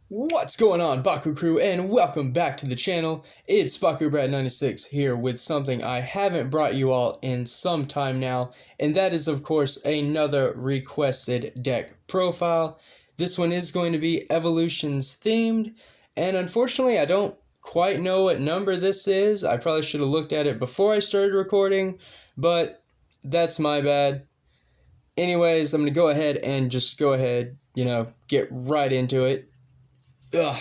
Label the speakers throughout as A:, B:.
A: What's going on, Baku crew, and welcome back to the channel. It's BakuBrad96 here with something I haven't brought you all in some time now, and that is of course another requested deck profile. This one is going to be Evolutions themed, and unfortunately I don't quite know what number this is. I probably should have looked at it before I started recording, but that's my bad. Anyways, I'm going to go ahead and get right into it.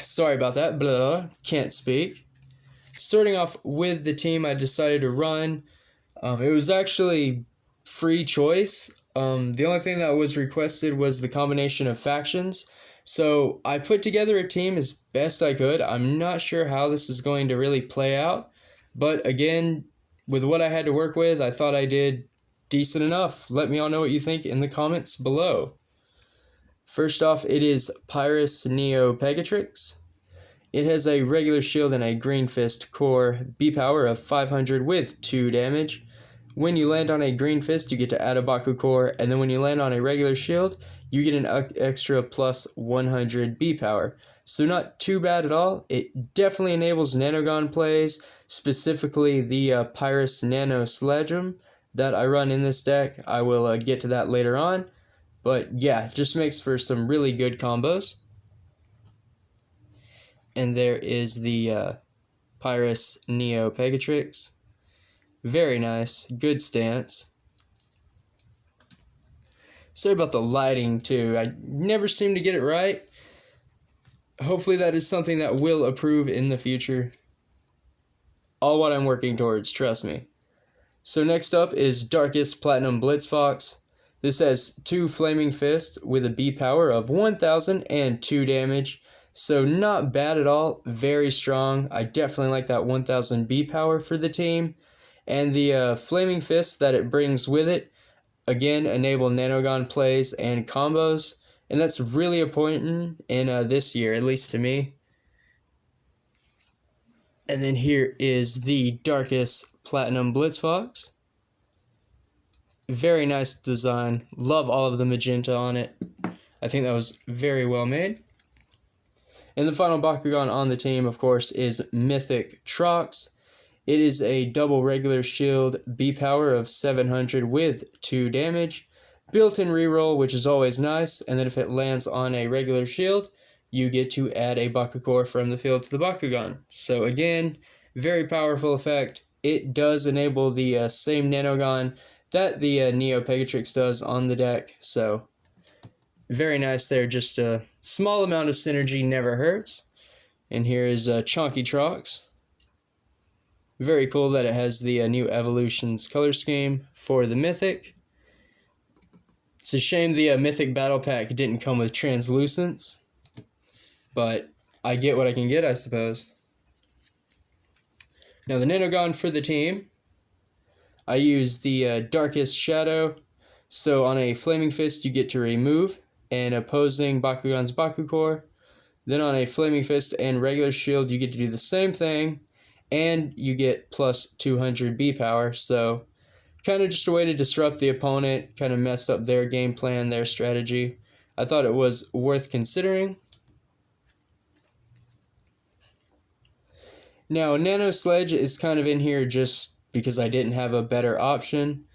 A: Sorry about that. Blah, can't speak. Starting off with the team I decided to run. It was actually free choice. The only thing that was requested was the combination of factions. So I put together a team as best I could. I'm not sure how this is going to really play out. But again, with what I had to work with, I thought I did decent enough. Let me all know what you think in the comments below. First off, it is Pyrus Neo-Pegatrix. It has a regular shield and a green fist core B power of 500 with 2 damage. When you land on a green fist, you get to add a Baku core, and then when you land on a regular shield, you get an extra plus 100 B power. So not too bad at all. It definitely enables Nanogon plays, specifically the Pyrus Nano Sledgeum that I run in this deck. I will get to that later on. But yeah, just makes for some really good combos. And there is the Pyrus Neo-Pegatrix. Very nice, good stance. Sorry about the lighting too, I never seem to get it right. Hopefully that is something that will improve in the future. All what I'm working towards, trust me. So next up is Darkus Platinum Blitzfox. This has 2 Flaming Fists with a B power of 1000 and 2 damage. So not bad at all, very strong. I definitely like that 1000 B power for the team. And the Flaming Fists that it brings with it, again, enable Nanogon plays and combos. And that's really important in this year, at least to me. And then here is the Darkus Platinum Blitzfox. Very nice design. Love all of the magenta on it. I think that was very well made. And the final Bakugan on the team, of course, is Mythic Trox. It is a double regular shield B power of 700 with 2 damage. Built-in reroll, which is always nice. And then if it lands on a regular shield, you get to add a Baku core from the field to the Bakugan. So again, very powerful effect. It does enable the same Nanogon that the Neo-Pegatrix does on the deck, so very nice there. Just a small amount of synergy never hurts. And here is Chonky Trox. Very cool that it has the new Evolutions color scheme for the Mythic. It's a shame the Mythic Battle Pack didn't come with translucence, but I get what I can get, I suppose. Now the Nanogon for the team, I use the Darkest Shadow. So on a Flaming Fist, you get to remove an opposing Bakugan's Baku core. Then on a Flaming Fist and regular shield, you get to do the same thing, and you get plus 200 B power. So kind of just a way to disrupt the opponent, kind of mess up their game plan, their strategy. I thought it was worth considering. Now, Nano Sledge is kind of in here just because I didn't have a better option.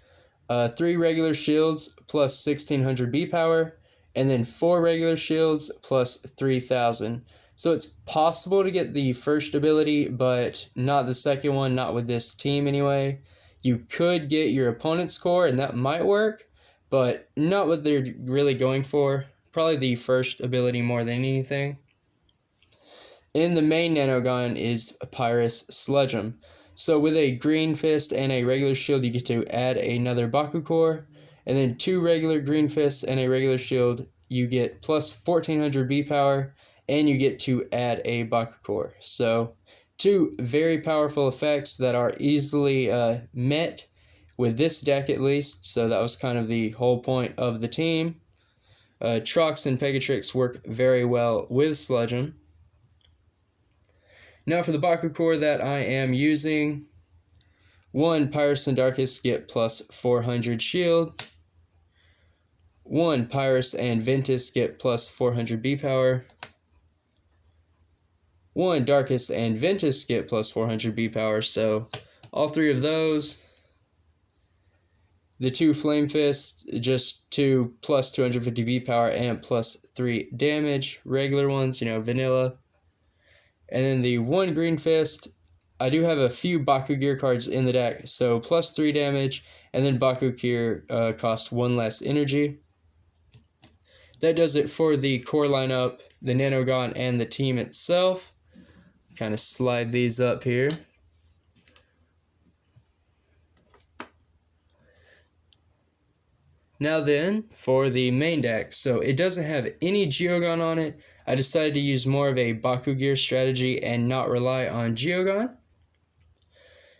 A: 3 regular shields plus 1600 B power, and then 4 regular shields plus 3000. So it's possible to get the first ability, but not the second one, not with this team anyway. You could get your opponent's core, and that might work, but not what they're really going for. Probably the first ability more than anything. In the main Nanogon is Pyrus Sledgeum. So with a green fist and a regular shield, you get to add another Baku core. And then 2 regular green fists and a regular shield, you get plus 1400 B power, and you get to add a Baku core. So 2 very powerful effects that are easily met with this deck at least. So that was kind of the whole point of the team. Trox and Pegatrix work very well with Sledgeum. Now for the Baku core that I am using, 1 Pyrus and Darkus get plus 400 shield. 1 Pyrus and Ventus get plus 400 B power. 1 Darkus and Ventus get plus 400 B power, so all three of those. The 2 Flame Fists, just 2 plus 250 B power and plus 3 damage. Regular ones, vanilla. And then the 1 Green Fist, I do have a few Baku Gear cards in the deck, so plus 3 damage, and then Baku Gear costs 1 less energy. That does it for the core lineup, the Nanogon, and the team itself. Kind of slide these up here. Now then, for the main deck. So it doesn't have any Geogon on it. I decided to use more of a Baku Gear strategy and not rely on Geogon.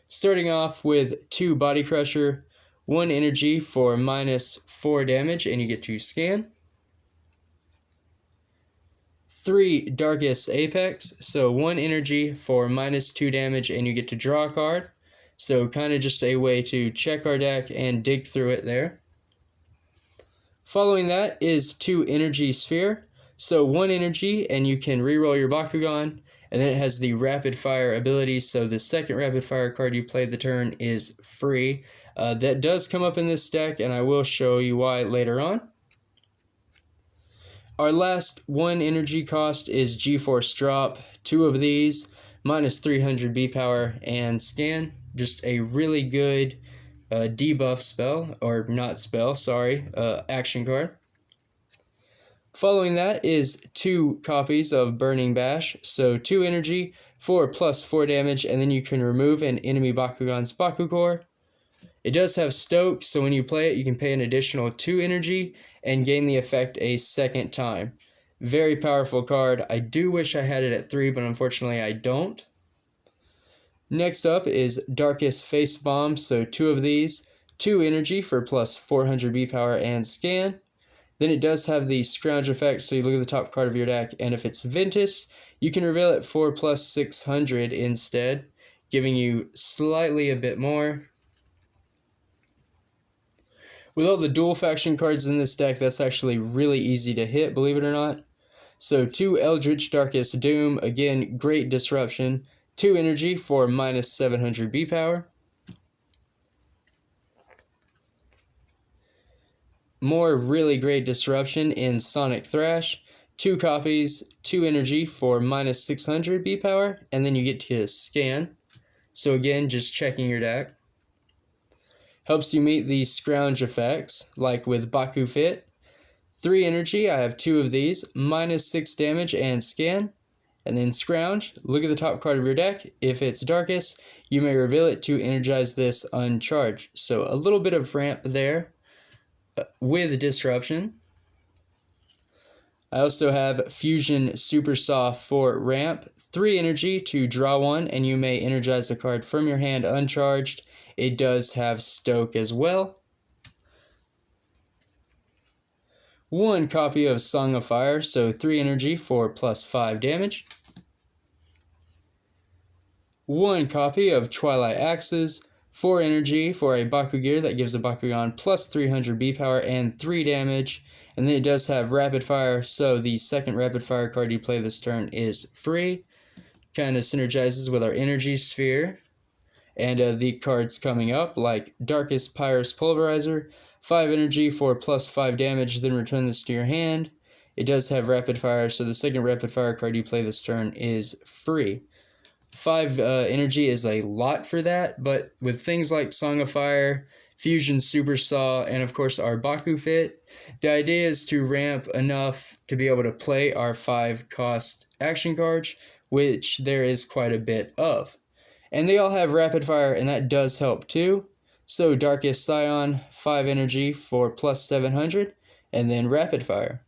A: Starting off with 2 Body Crusher, 1 energy for minus 4 damage, and you get to scan. 3 Darkus Apex, so 1 energy for minus 2 damage, and you get to draw a card. So kind of just a way to check our deck and dig through it there. Following that is 2 Energy Sphere, so 1 energy, and you can reroll your Bakugan, and then it has the Rapid Fire ability, so the second Rapid Fire card you play the turn is free. That does come up in this deck, and I will show you why later on. Our last 1 energy cost is G-Force Drop, 2 of these, minus 300 B power, and scan. Just a really good debuff spell, or not spell, sorry, action card. Following that is 2 copies of Burning Bash, so 2 energy for plus 4 damage, and then you can remove an enemy Bakugan's Baku Core. It does have Stoke, so when you play it, you can pay an additional 2 energy and gain the effect a second time. Very powerful card. I do wish I had it at 3, but unfortunately I don't. Next up is Darkus Face Bomb, so 2 of these, 2 energy for plus 400 B power and scan. Then it does have the Scrounge effect, so you look at the top card of your deck, and if it's Ventus, you can reveal it for plus 600 instead, giving you slightly a bit more. With all the dual faction cards in this deck, that's actually really easy to hit, believe it or not. So 2 Eldritch Darkus Doom, again, great disruption. 2 energy for minus 700 B power. More really great disruption in Sonic Thrash. 2 copies, 2 energy for minus 600 B power, and then you get to scan. So again, just checking your deck. Helps you meet the Scrounge effects, like with Baku Fit. 3 energy, I have 2 of these, minus 6 damage and scan. And then Scrounge, look at the top card of your deck. If it's Darkus, you may reveal it to energize this uncharged. So a little bit of ramp there with disruption. I also have Fusion Super Soft for ramp. 3 energy to draw 1, and you may energize a card from your hand uncharged. It does have Stoke as well. 1 copy of Song of Fire, so 3 energy for plus 5 damage. 1 copy of Twilight Axes, 4 energy for a Baku Gear that gives a Bakugan plus 300 B power and 3 damage. And then it does have Rapid Fire, so the second Rapid Fire card you play this turn is free. Kind of synergizes with our Energy Sphere. And the cards coming up, like Darkus Pyrus Pulverizer, 5 energy for plus 5 damage, then return this to your hand. It does have Rapid Fire, so the second Rapid Fire card you play this turn is free. 5 energy is a lot for that, but with things like Song of Fire, Fusion Super Saw, and of course our Baku Fit, the idea is to ramp enough to be able to play our 5 cost action cards, which there is quite a bit of. And they all have Rapid Fire, and that does help too. So Darkus Scion, 5 energy for plus 700, and then Rapid Fire.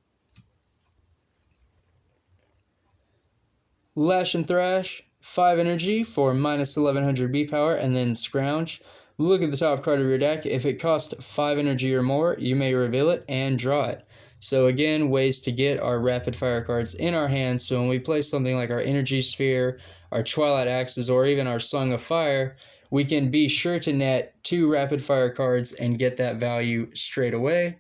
A: Lash and Thrash, 5 energy for minus 1100 B power, and then Scrounge. Look at the top card of your deck. If it costs 5 energy or more, you may reveal it and draw it. So again, ways to get our Rapid Fire cards in our hands, so when we play something like our Energy Sphere, our Twilight Axes, or even our Song of Fire, we can be sure to net 2 Rapid Fire cards and get that value straight away.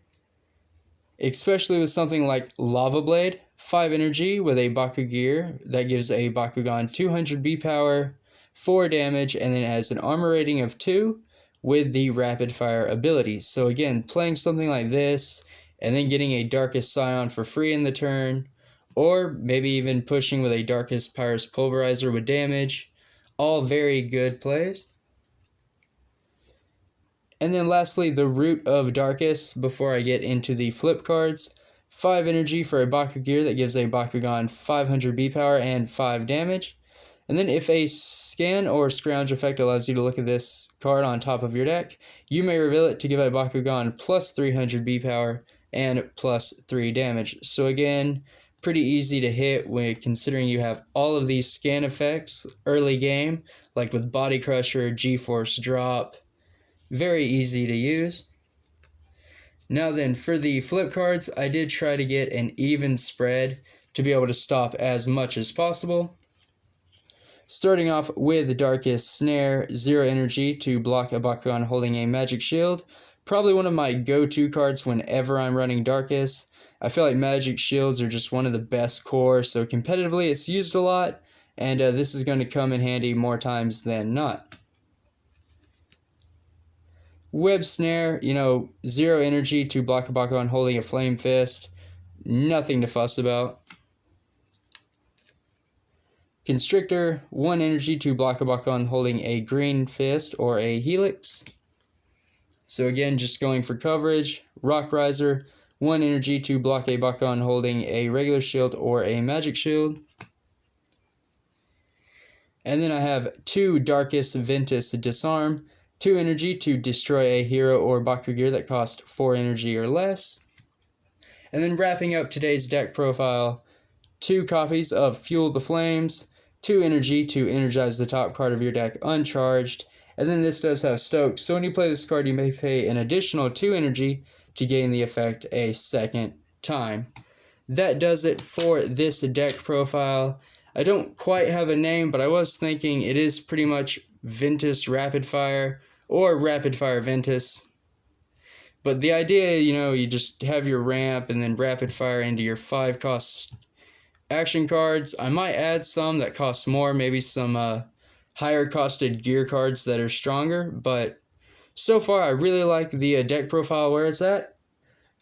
A: Especially with something like Lava Blade, 5 energy with a Bakugear that gives a Bakugan 200 B power, 4 damage, and then it has an armor rating of 2 with the rapid fire ability. So again, playing something like this and then getting a Darkus Scion for free in the turn, or maybe even pushing with a Darkus Pyrus Pulverizer with damage, all very good plays. And then lastly, the Root of Darkus before I get into the flip cards. 5 energy for a Bakugear that gives a Bakugan 500 B power and 5 damage. And then if a scan or scrounge effect allows you to look at this card on top of your deck, you may reveal it to give a Bakugan plus 300 B power and plus 3 damage. So again, pretty easy to hit when considering you have all of these scan effects early game, like with Body Crusher, G-Force Drop. Very easy to use. Now then, for the flip cards, I did try to get an even spread to be able to stop as much as possible. Starting off with Darkus Snare, 0 energy to block a Bakugan holding a magic shield. Probably one of my go-to cards whenever I'm running Darkus. I feel like magic shields are just one of the best core, so competitively it's used a lot, and this is going to come in handy more times than not. Web Snare, 0 energy to block a Bakugan holding a Flame Fist. Nothing to fuss about. Constrictor, 1 energy to block a Bakugan holding a Green Fist or a Helix. So again, just going for coverage. Rock Riser, 1 energy to block a Bakugan holding a regular shield or a magic shield. And then I have 2 Darkus Ventus Disarm. 2 energy to destroy a hero or Bakugear that cost 4 energy or less. And then wrapping up today's deck profile, 2 copies of Fuel the Flames, 2 energy to energize the top card of your deck uncharged. And then this does have Stoke, so when you play this card you may pay an additional 2 energy to gain the effect a second time. That does it for this deck profile. I don't quite have a name, but I was thinking it is pretty much Ventus Rapid Fire or Rapid Fire Ventus. But the idea, you just have your ramp and then rapid fire into your 5 cost action cards. I might add some that cost more, maybe some higher costed gear cards that are stronger, but so far I really like the deck profile where it's at.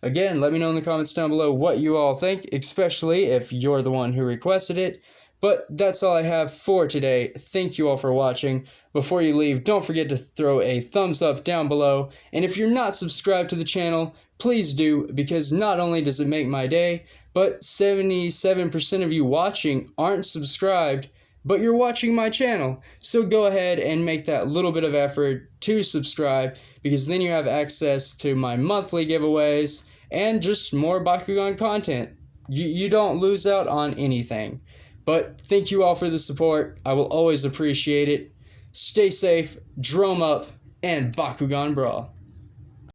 A: Again, let me know in the comments down below what you all think, especially if you're the one who requested it. But that's all I have for today. Thank you all for watching. Before you leave, don't forget to throw a thumbs up down below. And if you're not subscribed to the channel, please do, because not only does it make my day, but 77% of you watching aren't subscribed, but you're watching my channel. So go ahead and make that little bit of effort to subscribe, because then you have access to my monthly giveaways and just more Bakugan content. You don't lose out on anything. But thank you all for the support. I will always appreciate it. Stay safe, drum up, and Bakugan Brawl.